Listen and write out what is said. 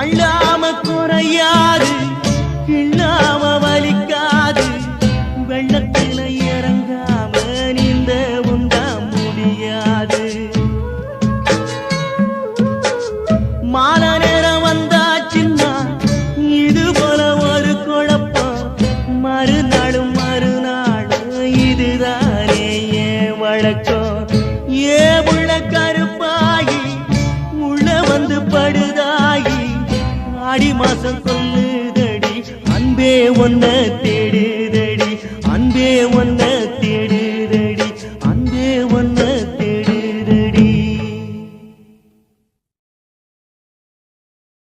அள்ளாம குறையாது கிள்ளாம வலிக்காது வெள்ளத்தில இறங்காம நீந்த உண்டா முடியாது மால நேரம் வந்தாச்சுன்னா இது போல ஒரு குழப்பம் மறுநாளும் இதுதானே ஏன் வழக்கம் ஏ உள்ள கருப்பாகி உள்ள வந்து படுதாகி ஆடி மாசம் கொல்லுதடி அன்பே ஒன்ன